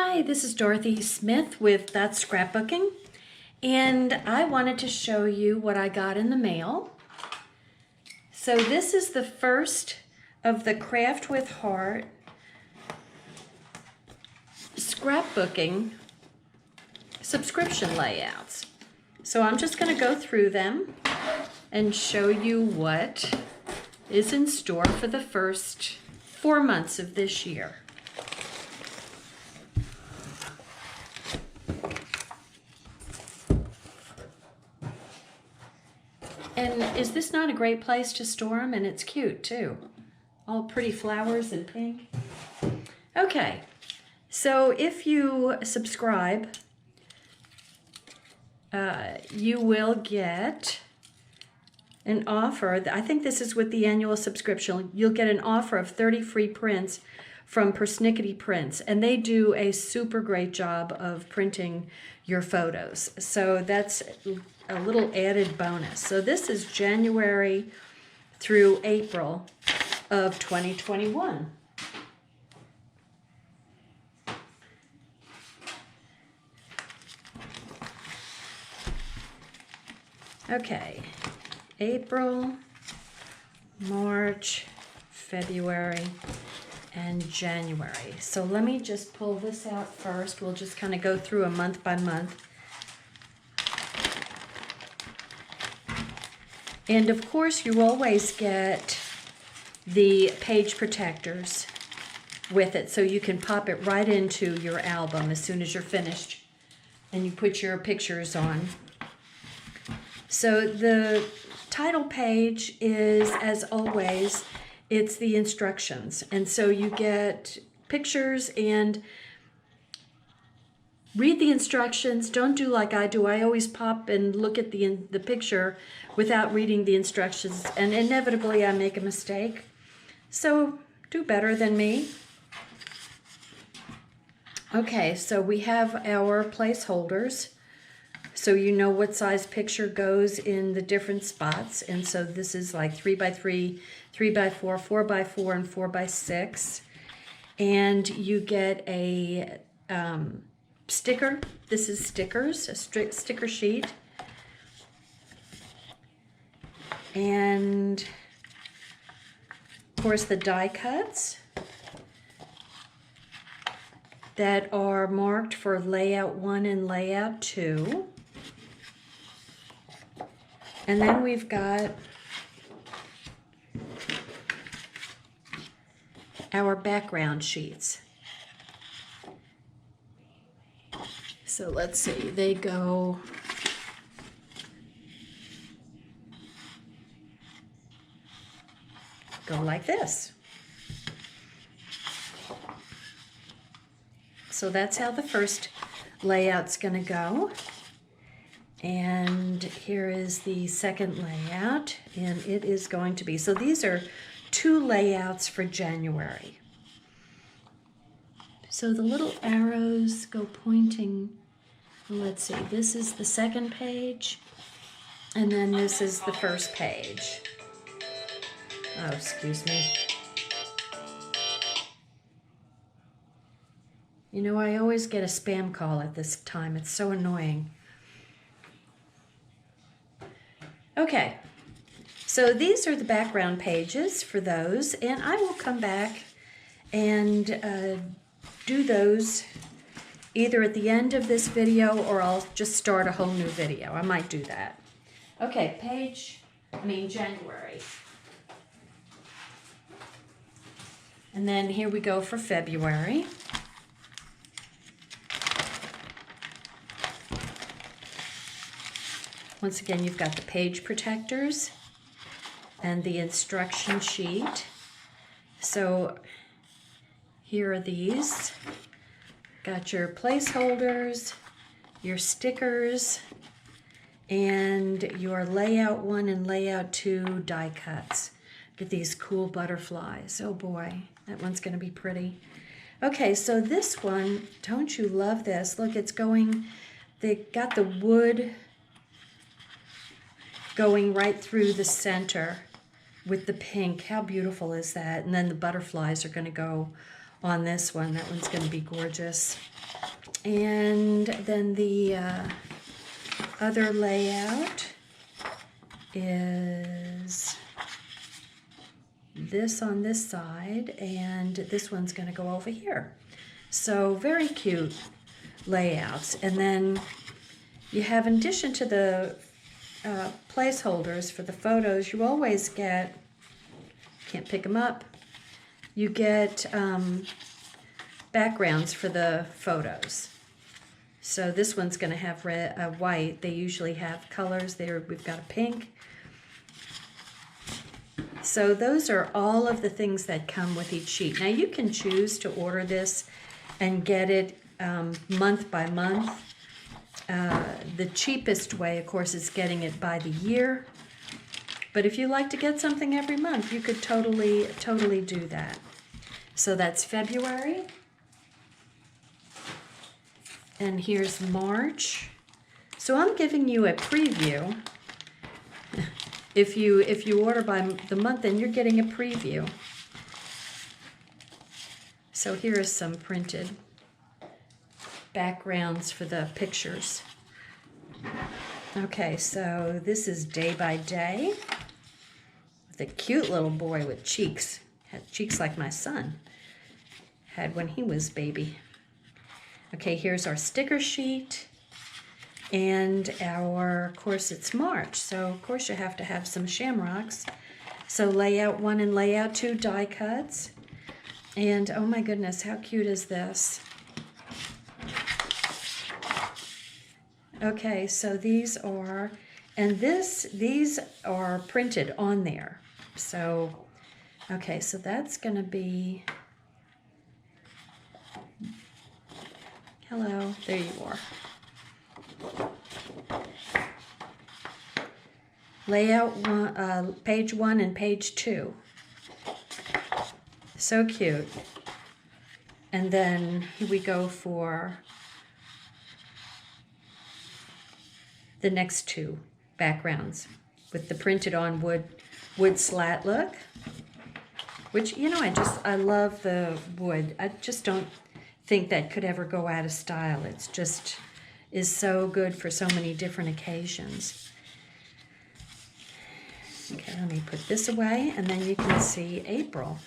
Hi, this is Dorothy Smith with That's Scrapbooking, and I wanted to show you what I got in the mail. So this is the first of the Craft with Heart scrapbooking subscription layouts. So I'm just going to go through them and show you what is in store for the first 4 months of this year. And is this not a great place to store them? And it's cute too. All pretty flowers and pink. Okay, so if you subscribe, you will get an offer. I think this is with the annual subscription. You'll get an offer of 30 free prints from Persnickety Prints, and they do a super great job of printing your photos. So that's a little added bonus. So this is January through April of 2021. Okay, April, March, February, and January. So let me just pull this out first. We'll just kind of go through a month by month. And of course, you always get the page protectors with it, so you can pop it right into your album as soon as you're finished and you put your pictures on. So the title page is, as always, it's the instructions. And so you get pictures and read the instructions. Don't do like I do. I always pop and look at the picture without reading the instructions, and inevitably I make a mistake. So do better than me. Okay, so we have our placeholders, so you know what size picture goes in the different spots. And so this is like 3x3, 3x4, 4x4, and 4x6. And you get a sticker. This is stickers, a sticker sheet. And of course the die cuts that are marked for layout 1 and layout 2. And then we've got our background sheets. So let's see, they go like this. So that's how the first layout's going to go. And here is the second layout, and it is going to be, so these are 2 layouts for January. So the little arrows go pointing, let's see, this is the second page, and then this is the first page. Oh, excuse me. You know, I always get a spam call at this time. It's so annoying. Okay, so these are the background pages for those, and I will come back and do those either at the end of this video, or I'll just start a whole new video. I might do that. Okay, January. And then here we go for February. Once again, you've got the page protectors and the instruction sheet. So here are these. Got your placeholders, your stickers, and your layout 1 and layout 2 die cuts. Get these cool butterflies. Oh boy, that one's going to be pretty. Okay, so this one, don't you love this? Look, it's going, they got the wood going right through the center with the pink. How beautiful is that? And then the butterflies are going to go on this one. That one's going to be gorgeous. And then the other layout is this on this side, and this one's going to go over here. So very cute layouts. And then you have, in addition to the placeholders for the photos, you always get, can't pick them up, you get backgrounds for the photos. So this one's going to have red, white. They usually have colors there. We've got a pink. So those are all of the things that come with each sheet. Now you can choose to order this and get it month by month. The cheapest way, of course, is getting it by the year. But if you like to get something every month, you could totally do that. So that's February. And here's March. So I'm giving you a preview. If you order by the month, then you're getting a preview. So here is some printed backgrounds for the pictures. Okay, so this is day by day. The cute little boy with cheeks. Had cheeks like my son had when he was baby. Okay, here's our sticker sheet. And of course, it's March. So, of course, you have to have some shamrocks. So layout 1 and layout 2 die cuts. And, oh my goodness, how cute is this? Okay, so these are, and these are printed on there. So, okay, so that's going to be, hello, there you are. Layout 1, page 1 and page 2. So cute. And then here we go for the next two backgrounds with the printed on wood slat look, which, you know, I love the wood. I just don't think that could ever go out of style. It's just is so good for so many different occasions. Okay, let me put this away, and then you can see April.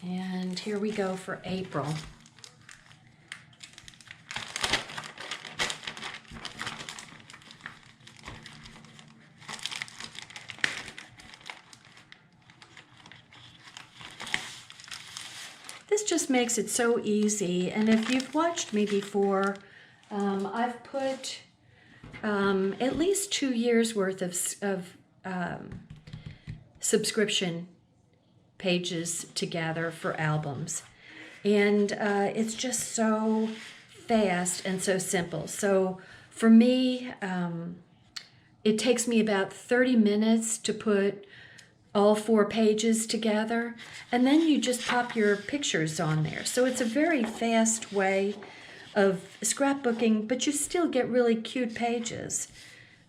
And here we go for April. This just makes it so easy, and if you've watched me before, I've put at least 2 years worth of subscription pages together for albums, and it's just so fast and so simple. So for me, it takes me about 30 minutes to put all 4 pages together, and then you just pop your pictures on there. So it's a very fast way of scrapbooking, but you still get really cute pages.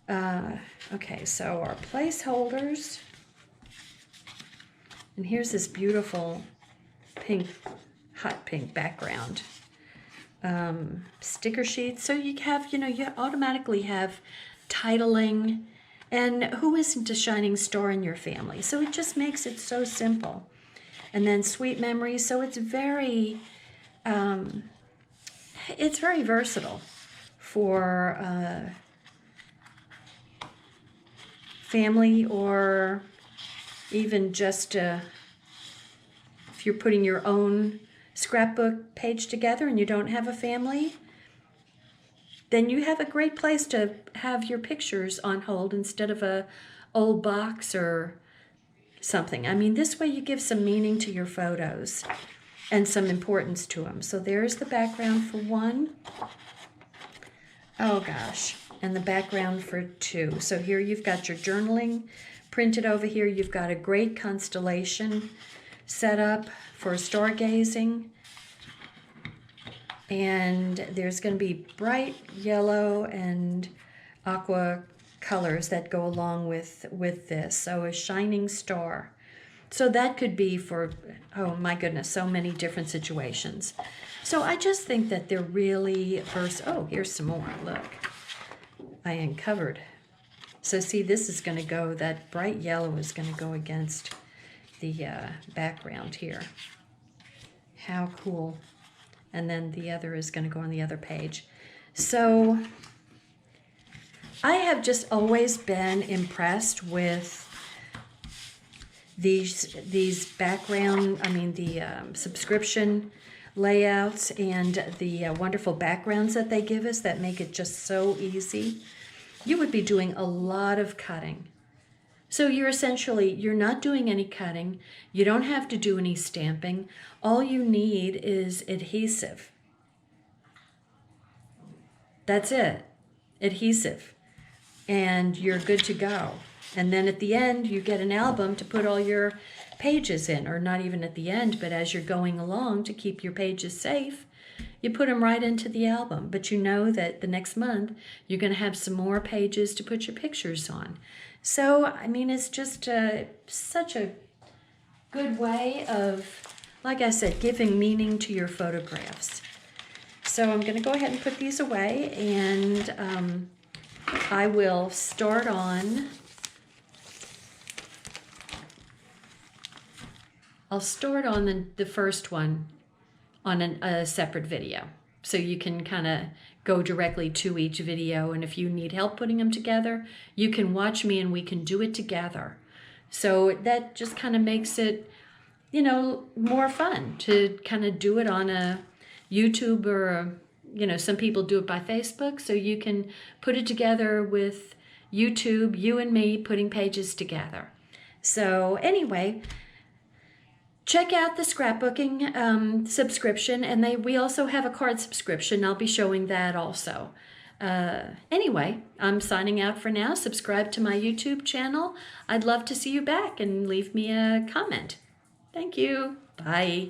Okay, so our placeholders, and here's this beautiful pink, hot pink background. Sticker sheets, so you have, you automatically have titling. And who isn't a shining star in your family? So it just makes it so simple. And then sweet memories. So it's very versatile for family, or even just if you're putting your own scrapbook page together and you don't have a family, then you have a great place to have your pictures on hold instead of a old box or something. I mean, this way you give some meaning to your photos and some importance to them. So there's the background for 1. Oh gosh, and the background for 2. So here you've got your journaling printed over here. You've got a great constellation set up for stargazing. And there's going to be bright yellow and aqua colors that go along with this. So a shining star. So that could be for, oh my goodness, so many different situations. So I just think that they're really oh, here's some more, look. I uncovered. So see, this is gonna go, that bright yellow is gonna go against the background here. How cool. And then the other is gonna go on the other page. So I have just always been impressed with these background, the subscription layouts and the wonderful backgrounds that they give us that make it just so easy. You would be doing a lot of cutting. So you're not doing any cutting. You don't have to do any stamping. All you need is adhesive. That's it, adhesive. And you're good to go. And then at the end, you get an album to put all your pages in, or not even at the end, but as you're going along to keep your pages safe, you put them right into the album. But you know that the next month, you're going to have some more pages to put your pictures on. So, it's just such a good way of, like I said, giving meaning to your photographs. So I'm going to go ahead and put these away, and I will start on... I'll start on the first one on a separate video. So you can kind of go directly to each video. And if you need help putting them together, you can watch me and we can do it together. So that just kind of makes it, more fun to kind of do it on a YouTube or, some people do it by Facebook. So you can put it together with YouTube, you and me putting pages together. So anyway, check out the scrapbooking subscription, and we also have a card subscription. I'll be showing that also. Anyway, I'm signing out for now. Subscribe to my YouTube channel. I'd love to see you back and leave me a comment. Thank you. Bye.